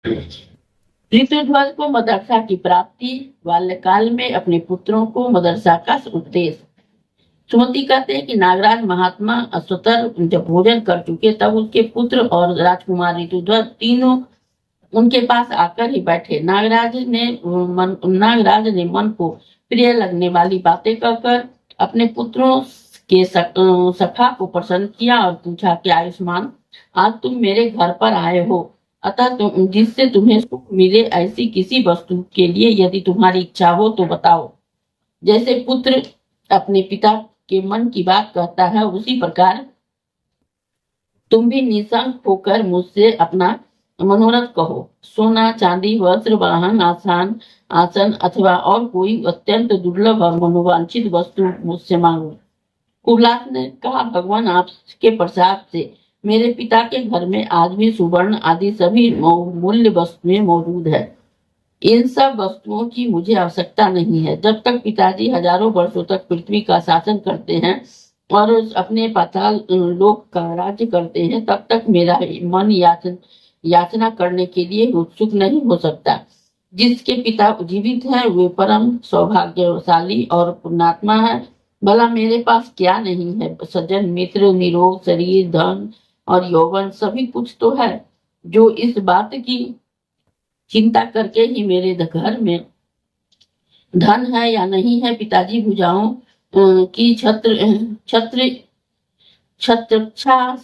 ऋतुध्वज को मदरसा की प्राप्ति, बाल्यकाल में अपने पुत्रों को मदरसा का उपदेश। सुमति कहते हैं कि नागराज महात्मा स्वतर जब भोजन कर चुके तब उसके पुत्र और राजकुमार ऋतुध्वज तीनों उनके पास आकर ही बैठे। नागराज ने मन को प्रिय लगने वाली बातें कहकर अपने पुत्रों के सखा को प्रसन्न किया और पूछा कि आयुष्मान, आज तुम मेरे घर पर आए हो, अतः जिससे तुम्हें सुख मिले ऐसी किसी वस्तु के लिए यदि तुम्हारी इच्छा हो तो बताओ। जैसे पुत्र अपने पिता के मन की बात कहता है, उसी प्रकार तुम भी निसंक होकर मुझसे अपना मनोरथ कहो। सोना, चांदी, वस्त्र, वाहन, आसन अथवा और कोई अत्यंत दुर्लभ और मनोवांछित वस्तु मुझसे मांगो। कुबलास ने कहा, भगवान आपके प्रसाद से मेरे पिता के घर में आज भी सुवर्ण आदि सभी मूल्य वस्तुएं मौजूद है। इन सब वस्तुओं की मुझे आवश्यकता नहीं है। जब तक पिताजी हजारों वर्षों तक पृथ्वी का शासन करते हैं और अपने पाताल लोक का राज्य करते हैं, तब तक मेरा मन याचना करने के लिए उत्सुक नहीं हो सकता। जिसके पिता जीवित हैं वे परम सौभाग्यशाली और पुण्यात्मा है। भला मेरे पास क्या नहीं है? सज्जन मित्र, निरोग शरीर, धन और यौवन सभी कुछ तो है। जो इस बात की चिंता करके ही मेरे घर में धन है या नहीं है, पिताजी भुजाओं की छत्र छत्रछा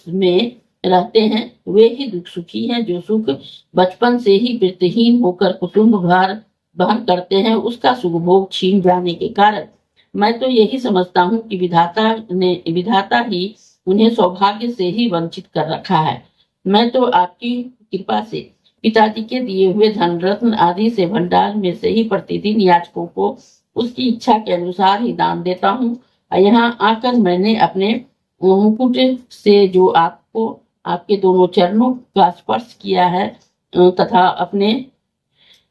में रहते हैं, वे ही दुख सुखी हैं। जो सुख बचपन से ही वृत्तहीन होकर कुटुंब भार वहन करते हैं, उसका सुख भोग छीन जाने के कारण मैं तो यही समझता हूँ कि विधाता ही उन्हें सौभाग्य से ही वंचित कर रखा है। मैं तो आपकी कृपा से पिताजी के दिए हुए धन रत्न आदि से भंडार में से ही प्रतिदिन याचकों को उसकी इच्छा के अनुसार ही दान देता हूँ। यहाँ आकर मैंने अपने मुकुट से जो आपको आपके दोनों चरणों का स्पर्श किया है तथा अपने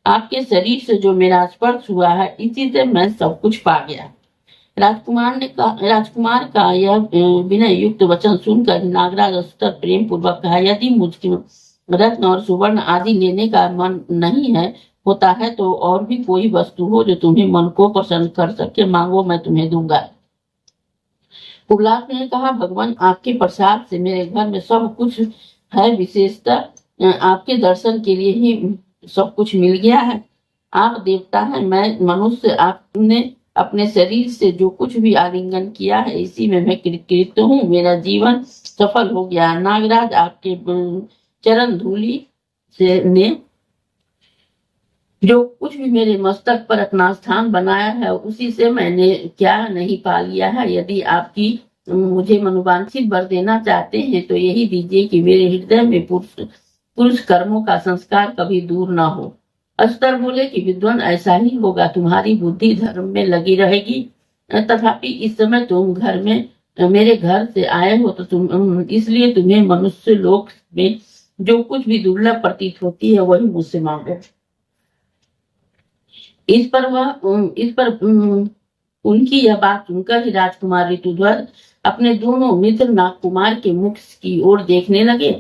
आपके शरीर से जो मेरा स्पर्श हुआ है, इसी से मैं सब कुछ पा गया। राजकुमार का यह विनय युक्त वचन सुनकर नागराज अस्तर प्रेम पूर्वक कहा, यदि मुझे रत्न और सुवर्ण आदि लेने का मन नहीं है होता है तो और भी कोई वस्तु हो जो तुम्हें मन को प्रसन्न कर सके, मांगो, मैं तुम्हें दूंगा। कुबलास ने कहा, भगवान आपके प्रसाद से मेरे घर में सब कुछ है, विशेषतः आपके दर्शन के लिए ही सब कुछ मिल गया है। आप देवता हैं, मैं मनुष्य। आपने अपने शरीर से जो कुछ भी आलिंगन किया है, इसी में मैं कृत हूँ। मेरा जीवन सफल हो गया। नागराज, आपके चरण धूलि से ने जो कुछ भी मेरे मस्तक पर अपना स्थान बनाया है, उसी से मैंने क्या नहीं पा लिया है। यदि आपकी मुझे मनोवांछित वर देना चाहते हैं तो यही दीजिए कि मेरे हृदय में पुरुष कर्मों का संस्कार कभी दूर ना हो। अस्तर बोले कि विद्वान, ऐसा ही होगा, तुम्हारी बुद्धि धर्म में लगी रहेगी। तथापि इस समय तुम घर में मेरे घर से आए हो तो इसलिए तुम्हें मनुष्य लोक में जो कुछ भी दुर्लभ प्रतीत होती है वही मुझसे मांगो। इस पर उनकी यह बात सुनकर ही राजकुमार ऋतुध्वज अपने दोनों मित्र नागकुमार के मुख की ओर देखने लगे।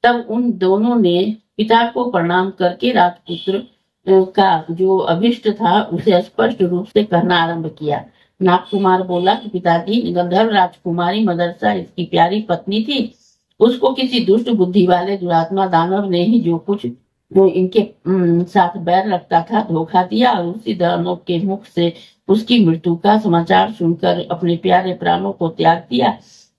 तब उन दोनों ने पिता को प्रणाम करके राजपुत्र का जो अभिष्ट था उसे स्पष्ट रूप से कहना आरंभ किया। नागकुमार बोला कि पिताजी, गंधर्व राजकुमारी मदरसा इसकी प्यारी पत्नी थी। उसको किसी दुष्ट बुद्धि वाले दुरात्मा दानव ने ही जो कुछ जो इनके साथ बैर रखता था धोखा दिया और उसी दानव के मुख से उसकी मृत्यु का समाचार सुनकर अपने प्यारे प्राणों को त्याग दिया।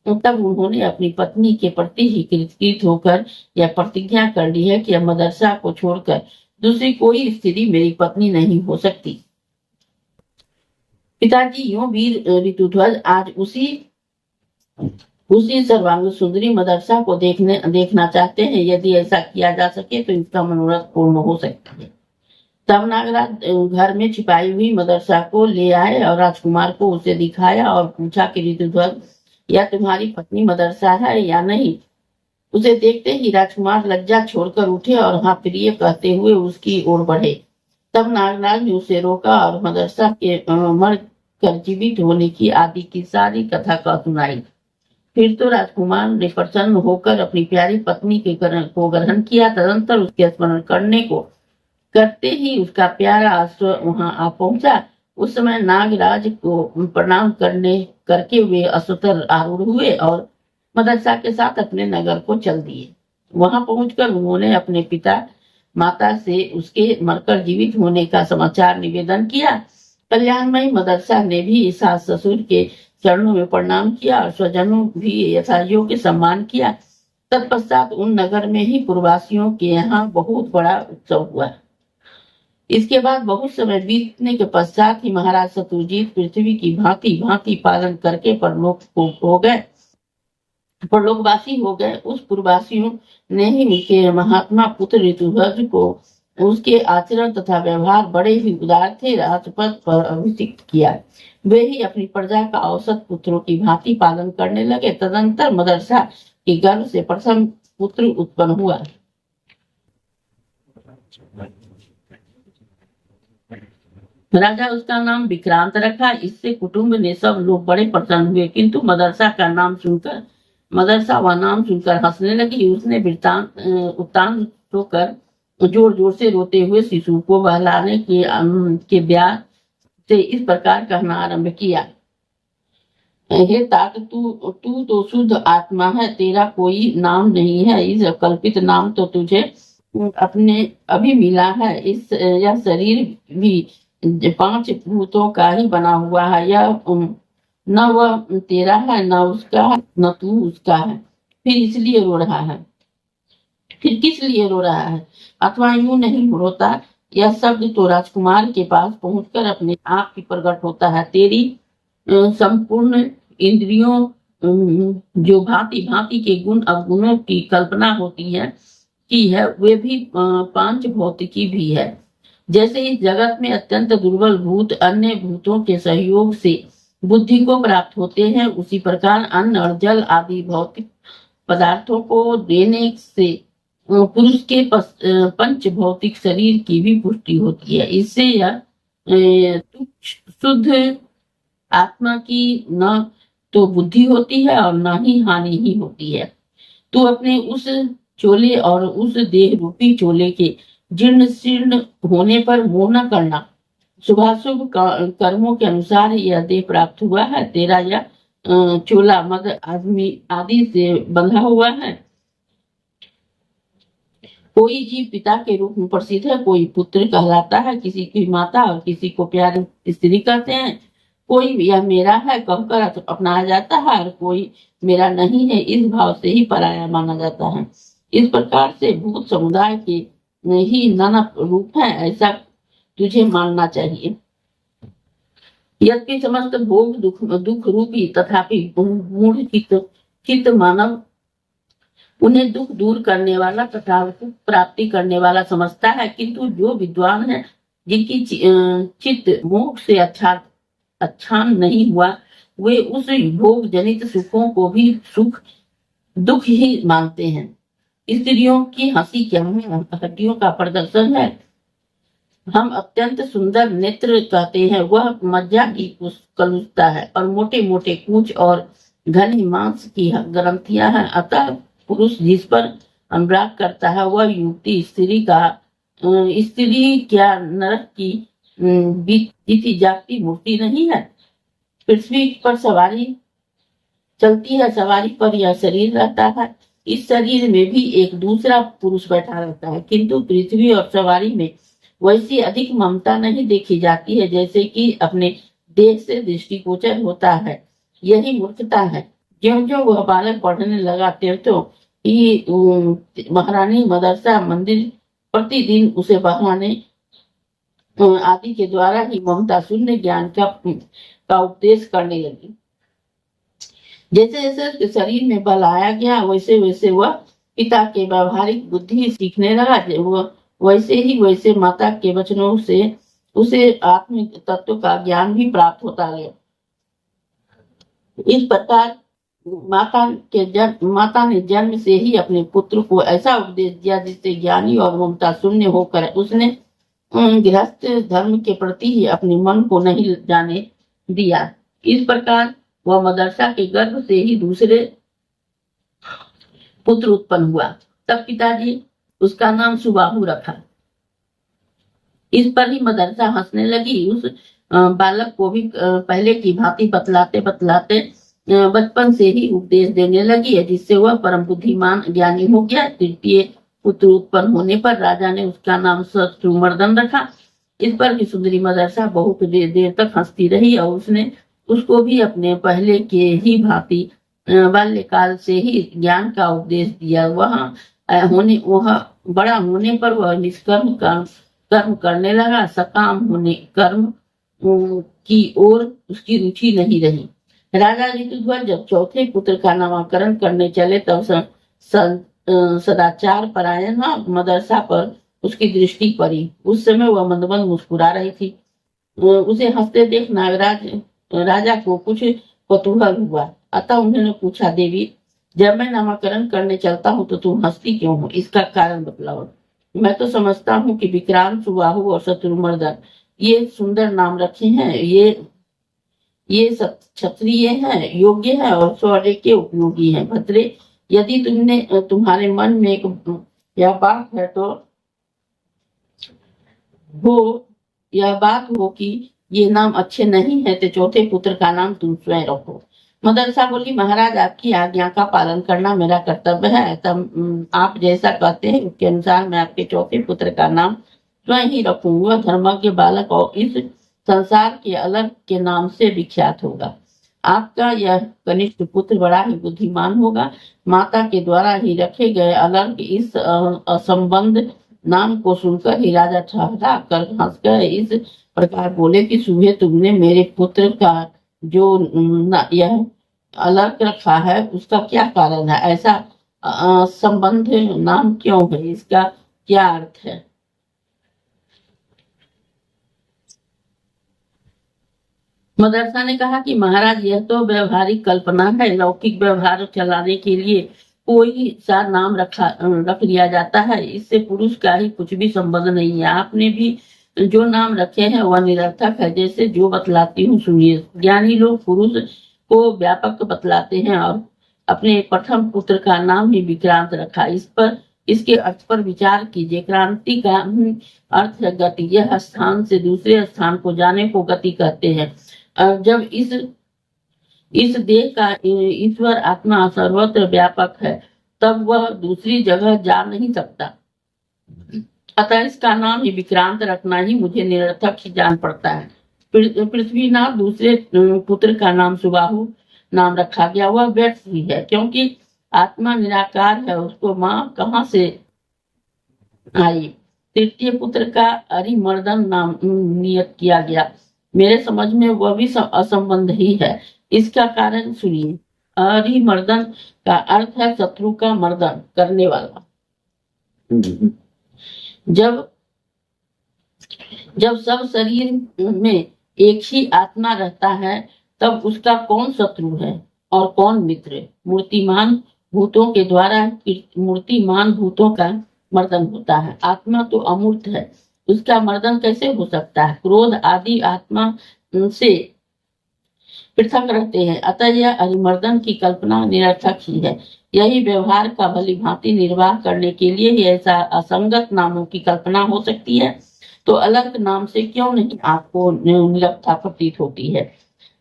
तब उन्होंने अपनी पत्नी के प्रति ही कृतकृत होकर यह प्रतिज्ञा कर ली है कि अब मदरसा को छोड़कर दूसरी कोई स्त्री मेरी पत्नी नहीं हो सकती। पिताजी, यूं वीर ऋतुध्वज आज उसी सर्वांग सुंदरी मदरसा को देखना चाहते हैं। यदि ऐसा किया जा सके तो इसका मनोरथ पूर्ण हो सकता है। तब नागराज घर में छिपाई हुई मदरसा को ले आए और राजकुमार को उसे दिखाया और पूछा कि ऋतुध्वज, यह तुम्हारी पत्नी मदरसा है या नहीं? उसे देखते ही राजकुमार लज्जा छोड़कर उठे और हाँ प्रिय कहते हुए उसकी ओर बढ़े। तब नागराज ने उसे रोका और मदरसा के मर कर जीवित होने की आदि की सारी कथा कह सुनाई। फिर तो राजकुमार ने प्रसन्न होकर अपनी प्यारी पत्नी को ग्रहण किया। तदंतर उसके स्मरण करते ही उसका प्यारा अश्व वहां आ पहुंचा। उस समय नागराज को प्रणाम करके वे अश्वतर आरूढ़ हुए और मदरसा के साथ अपने नगर को चल दिए। वहां पहुंचकर उन्होंने अपने पिता माता से उसके मरकर जीवित होने का समाचार निवेदन किया। कल्याणमयी मदरसा ने भी सास ससुर के चरणों में प्रणाम किया और स्वजनों भी यथायोग्य सम्मान किया। तत्पश्चात उन नगर में ही पूर्ववासियों के यहाँ बहुत बड़ा उत्सव हुआ। इसके बाद बहुत समय बीतने के पश्चात ही महाराज शत्रुजीत पृथ्वी की भांति भांति पालन करके परलोकवासी हो गए। उस पूर्ववासियों ने ही उनके महात्मा पुत्र ऋतुध्वज को उसके आचरण तथा व्यवहार बड़े ही उदार थे राजपद पर अभिषिक्त किया। वे ही अपनी प्रजा का औसत पुत्रों की भांति पालन करने लगे। तदंतर मदरसा के गर्भ से प्रथम पुत्र उत्पन्न हुआ। राजा उसका नाम विक्रांत रखा। इससे कुटुंब ने सब लोग बड़े प्रसन्न हुए, किंतु मदरसा व नाम सुनकर हंसने लगी। उसने उत्तान होकर जोर जोर से रोते हुए शिशु को बहलाने के ब्याह से इस प्रकार कहना आरंभ किया। हे तात, तू तो शुद्ध आत्मा है, तेरा कोई नाम नहीं है। इस कल्पित नाम तो तुझे अपने अभी मिला है। यह शरीर भी 5 भूतों का ही बना हुआ है। यह न वह तेरा है, न उसका है, न तू उसका है। फिर इसलिए रो रहा है, फिर किस लिए रो रहा है? अथवा यूं नहीं रोता। यह शब्द तो राजकुमार के पास पहुंचकर अपने आप ही प्रकट होता है। तेरी संपूर्ण इंद्रियों जो भांति भांति के गुण अवगुणों की कल्पना होती है वे भी 5 भौतिकी भी है। जैसे इस जगत में अत्यंत दुर्बल भूत अन्य भूतों के सहयोग से बुद्धि को प्राप्त होते हैं, उसी प्रकार अन्न और जल आदि भौतिक पदार्थों को देने से पुरुष के 5 भौतिक शरीर की भी पुष्टि होती है। इससे यह शुद्ध आत्मा की न तो बुद्धि होती है और न ही हानि ही होती है। तू अपने उस चोले और उस देह रूपी चोले के जीर्ण शीर्ण होने पर मोह न करना। शुभाशुभ कर्मों के अनुसार यह देह प्राप्त हुआ है। तेरा यह चोला मद आदि से बंधा हुआ है। कोई जीव पिता के रूप में प्रसिद्ध है, कोई पुत्र कहलाता है, किसी की माता और किसी को प्यारी स्त्री कहते हैं। कोई यह मेरा है कहकर अपनाया जाता है और कोई मेरा नहीं है इस भाव से ही पराया माना जाता है। इस प्रकार से भूत समुदाय के ही नाना रूप है, ऐसा तुझे मानना चाहिए। यद्यपि समस्त भोग दुख रूपी तथापि मूढ़ चित्त मानव उन्हें दुख दूर करने वाला तथा सुख प्राप्ति करने वाला समझता है, किंतु जो विद्वान है जिनकी चित्त मोह से अच्छान नहीं हुआ, वे उस भोग जनित सुखों को भी सुख दुख ही मानते हैं। स्त्रियों की हंसी क्या है? हड्डियों का प्रदर्शन है। हम अत्यंत सुंदर नेत्र कहते हैं, वह मज्जा की कलुषता है और मोटे मोटे कूच और घने मांस की ग्रंथियां हैं। अतः पुरुष जिस पर अनुराग करता है वह युवती स्त्री क्या नरक की जीती जागती मूर्ति नहीं है। पृथ्वी पर सवारी चलती है, सवारी पर यह शरीर रहता है। इस शरीर में भी एक दूसरा पुरुष बैठा रहता है, किंतु पृथ्वी और सवारी में वैसी अधिक ममता नहीं देखी जाती है जैसे कि अपने देह से दृष्टिगोचर होता है। यही मूर्खता है। ज्यों ज्यों वह बालक पढ़ने लगा त्यों ही महारानी मदरसा मंदिर प्रतिदिन उसे बहाने आदि के द्वारा ही ममता शून्य ज्ञान का उपदेश करने लगी। जैसे जैसे उसके शरीर में बल आया गया वैसे वैसे वह पिता के व्यवहारिक बुद्धि सीखने लगा। वैसे माता के वचनों से उसे आत्मिक तत्व का ज्ञान भी प्राप्त होता गया। इस प्रकार माता ने जन्म से ही अपने पुत्र को ऐसा उपदेश दिया जिससे ज्ञानी और ममता शून्य होकर उसने गृहस्थ धर्म के प्रति ही अपने मन को नहीं जाने दिया। इस प्रकार वह मदरसा के गर्भ से ही दूसरे पुत्र उत्पन्न हुआ। तब पिताजी उसका नाम सुबाहु रखा। इस पर ही मदरसा हंसने लगी। उस बालक को भी पहले की भांति बतलाते बतलाते बचपन से ही उपदेश देने लगी है, जिससे वह परम बुद्धिमान ज्ञानी हो गया। तृतीय पुत्र उत्पन्न होने पर राजा ने उसका नाम शत्रुमर्दन रखा। इस पर भी सुंदरी मदरसा बहुत देर तक हंसती रही और उसने उसको भी अपने पहले के ही भांति बाल्यकाल से ही ज्ञान का उपदेश दिया। वह बड़ा होने पर वह निष्कर्म कर्म करने लगा। सकाम होने कर्म की ओर उसकी रुचि नहीं रही। राजा ऋतुध्वज जब चौथे पुत्र का नामकरण करने चले तब सदाचार परायण मदरसा पर उसकी दृष्टि पड़ी। उस समय वह मंद मंद मुस्कुरा रही थी। उसे हंसते देख नागराज राजा को कुछ कौतूहल हुआ। अतः उन्होंने पूछा, देवी, जब मैं नामकरण करने चलता हूँ तो तुम हंसती क्यों हो? इसका कारण बतलाओ। मैं तो समझता हूँ कि विक्रांत, सुबाहु और शत्रुमर्दन ये सुंदर नाम रखे हैं। ये सब क्षत्रिय हैं, योग्य हैं और शौर्य के उपयोगी हैं। भद्रे, यदि तुम्हारे मन में यह बात है तो यह बात हो कि ये नाम अच्छे नहीं है तो चौथे पुत्र का नाम तुम स्वयं रखो। मदरसा बोली, महाराज, आपकी आज्ञा का पालन करना मेरा कर्तव्य है। तब आप जैसा कहते हैं उसके अनुसार मैं आपके चौथे पुत्र का नाम स्वयं ही रखूंगा। धर्मज्ञ बालक और इस संसार के अलग के नाम से विख्यात होगा। आपका यह कनिष्ठ पुत्र बड़ा ही बुद्धिमान होगा। माता के द्वारा ही रखे गए अलग इस असंबंध नाम को सुनकर ही राजा ठहरा कर हंस गए। इस प्रकार बोले कि सुबह तुमने मेरे पुत्र का जो यह अलग रखा है उसका क्या कारण है? ऐसा संबंध नाम क्यों है? इसका क्या अर्थ है? मदरसा ने कहा कि महाराज, यह तो व्यवहारिक कल्पना है। लौकिक व्यवहार चलाने के लिए कोई सा नाम रख लिया जाता है। इससे पुरुष का ही कुछ भी संबंध नहीं है। आपने भी जो नाम रखे हैं वह निरर्थक है। जैसे जो बतलाती हूँ सुनिए। ज्ञानी लोग पुरुष को व्यापक बतलाते हैं और अपने प्रथम पुत्र का नाम ही विक्रांत रखा। इसके अर्थ पर विचार कीजिए। क्रांति का अर्थ है गति। यह स्थान से दूसरे स्थान को जाने को गति कहते हैं। जब इस देह का ईश्वर आत्मा सर्वत्र व्यापक है तब वह दूसरी जगह जा नहीं सकता। अतः इसका नाम ही विक्रांत रखना ही मुझे निरर्थक ही जान पड़ता है। पृथ्वीनाथ दूसरे पुत्र का नाम सुबाहु नाम रखा गया। वह व्यर्थ ही है, क्योंकि आत्मा निराकार है। उसको माँ कहाँ से आई? तृतीय पुत्र का अरिमर्दन नाम नियत किया गया। मेरे समझ में वह भी असंबंध ही है। इसका कारण सुनिए। अरिमर्दन का अर्थ है शत्रु का मर्दन करने वाला। जब सब शरीर में एक ही आत्मा रहता है तब उसका कौन शत्रु है और कौन मित्र? मूर्तिमान भूतों के द्वारा मूर्तिमान भूतों का मर्दन होता है। आत्मा तो अमूर्त है, उसका मर्दन कैसे हो सकता है? क्रोध आदि आत्मा से पृथक रहते हैं। अतः यह अरिमर्दन की कल्पना निरर्थक ही है। यही व्यवहार का भली भांति निर्वाह करने के लिए ही ऐसा असंगत नामों की कल्पना हो सकती है। तो अलग नाम से क्यों नहीं आपको निरर्थता प्रतीत होती है?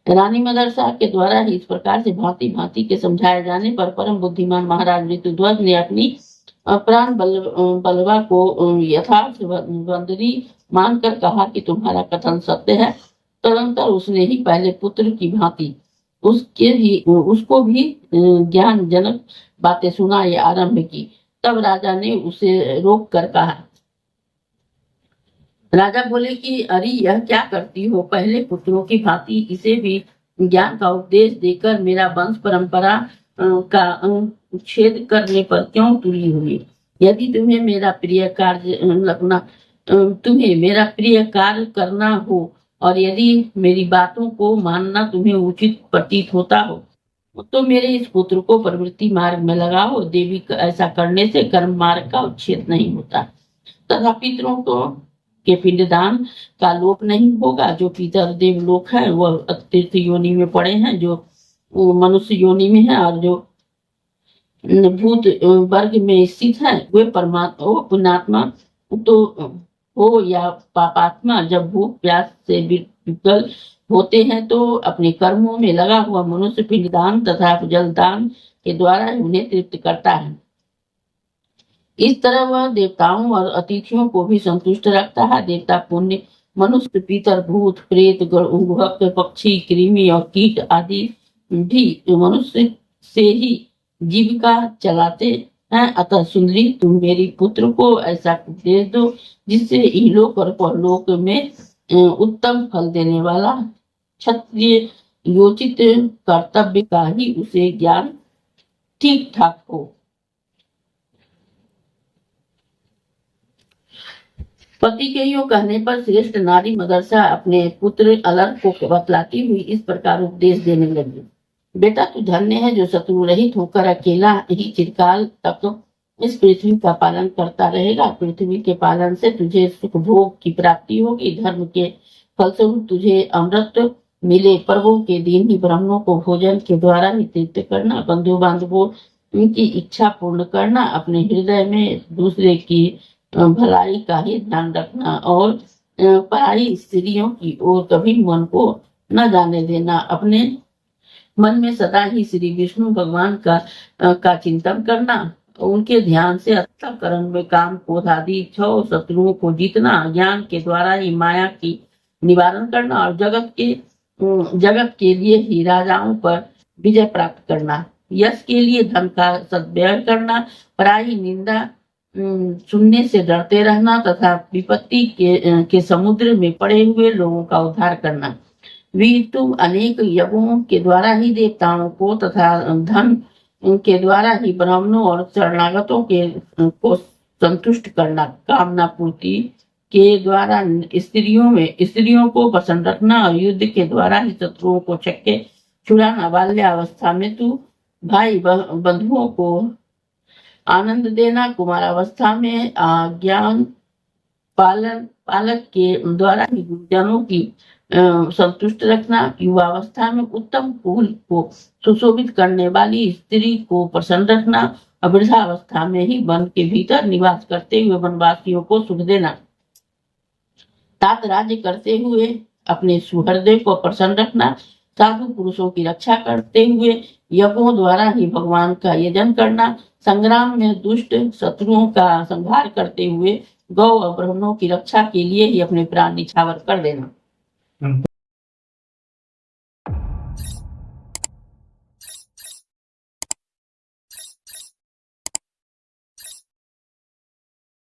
रानी मदरसा के द्वारा ही इस प्रकार से भांति भांति के समझाए जाने पर परम बुद्धिमान महाराज ऋतुध्वज ने अपनी प्राण बलवा को यथार्थ बंदरी मानकर कहा कि तुम्हारा कथन सत्य है। तदंतर उसने ही पहले पुत्र की भांति उसको भी ज्ञान जनक बातें सुनाई आरंभ की। तब राजा ने उसे रोक कर कहा। राजा बोले कि अरे यह क्या करती हो? पहले पुत्रों की भांति इसे भी ज्ञान का उपदेश देकर मेरा वंश परंपरा का उच्छेद करने पर क्यों तुली हुई? यदि तुम्हें मेरा प्रिय कार्य करना हो और यदि मेरी बातों को मानना तुम्हें उचित प्रतीत होता हो तो मेरे इस पुत्र को प्रवृत्ति मार्ग में लगाओ। देवी, ऐसा करने से कर्म मार्ग का उच्छेद नहीं होता तथा पितरों के पिंडदान का लोप नहीं होगा। जो पितर देव लोक है वह तीर्थ योनि में पड़े हैं, जो मनुष्य योनि में है, और जो भूत वर्ग में स्थित हैं, वे परमात्मा, वो पुण्यात्मा तो हो या पापात्मा, जब भूख प्यास से विकल होते हैं तो अपने कर्मों में लगा हुआ मनुष्य पिंडदान तथा जलदान के द्वारा उन्हें तृप्त करता है। इस तरह वह देवताओं और अतिथियों को भी संतुष्ट रखता है। देवता पुण्य मनुष्य, पितर, भूत, प्रेत, गुहक, पक्षी, कृमि और कीट आदि भी मनुष्य से ही जीविका चलाते हैं। अतः सुंदरी, तुम मेरी पुत्र को ऐसा उपदेश दो जिससे इहलोक और परलोक में उत्तम फल देने वाला क्षत्रिय योचित कर्तव्य का ही उसे ज्ञान ठीक ठाक हो। पति के यूं कहने पर श्रेष्ठ नारी मदरसा अपने पुत्र अलर्क को बतलाती हुई इस प्रकार उपदेश देने लगी। बेटा, तू धन्य है जो शत्रु रहित होकर अकेला ही चिरकाल तक इस पृथ्वी का पालन करता रहेगा। पृथ्वी के पालन से तुझे सुख भोग की प्राप्ति होगी। धर्म के फलस्वरूप तुझे अमृत मिले। प्रभु के दीन ही ब्राह्मणों को भोजन के द्वारा ही तृप्त करना, बंधु बांधवों उनकी इच्छा पूर्ण करना, अपने हृदय में दूसरे की भलाई का ही ध्यान रखना और पराई स्त्रियों की ओर कभी मन को न जाने देना। अपने मन में सदा ही श्री विष्णु भगवान का चिंतन करना, उनके ध्यान से अंतःकरण में काम क्रोध आदि इच्छाओं शत्रुओं को जीतना, ज्ञान के द्वारा ही माया की निवारण करना और जगत के लिए ही राजाओं पर विजय प्राप्त करना, यश के लिए धन का सद्व्यय करना, पराई निंदा सुनने से डरते रहना तथा विपत्ति के समुद्र में पड़े हुए लोगों का उद्धार करना। वीर, तुम अनेक यज्ञों के द्वारा ही देवताओं को तथा धन के द्वारा ही ब्राह्मणों और शरणागतों को संतुष्ट करना, कामना पूर्ति के द्वारा स्त्रियों को पसंद रखना और युद्ध के द्वारा ही शत्रुओं को छक्के छुड़ाना। बाल्यावस्था में तू भाई बंधुओं को आनंद देना, कुमारावस्था में ज्ञान पालक के द्वारा ही गुरुजनों की संतुष्ट रखना, युवावस्था में उत्तम कुल को सुशोभित करने वाली स्त्री को प्रसन्न रखना और वृद्धावस्था में ही वन के भीतर निवास करते हुए वनवासियों को सुख देना। तात राज्य करते हुए अपने सुहृदय को प्रसन्न रखना, साधु पुरुषों की रक्षा करते हुए यज्ञों द्वारा ही भगवान का यजन करना, संग्राम में दुष्ट शत्रुओं का संहार करते हुए गौ और ब्राह्मणों की रक्षा के लिए ही अपने प्राण निछावर कर देना।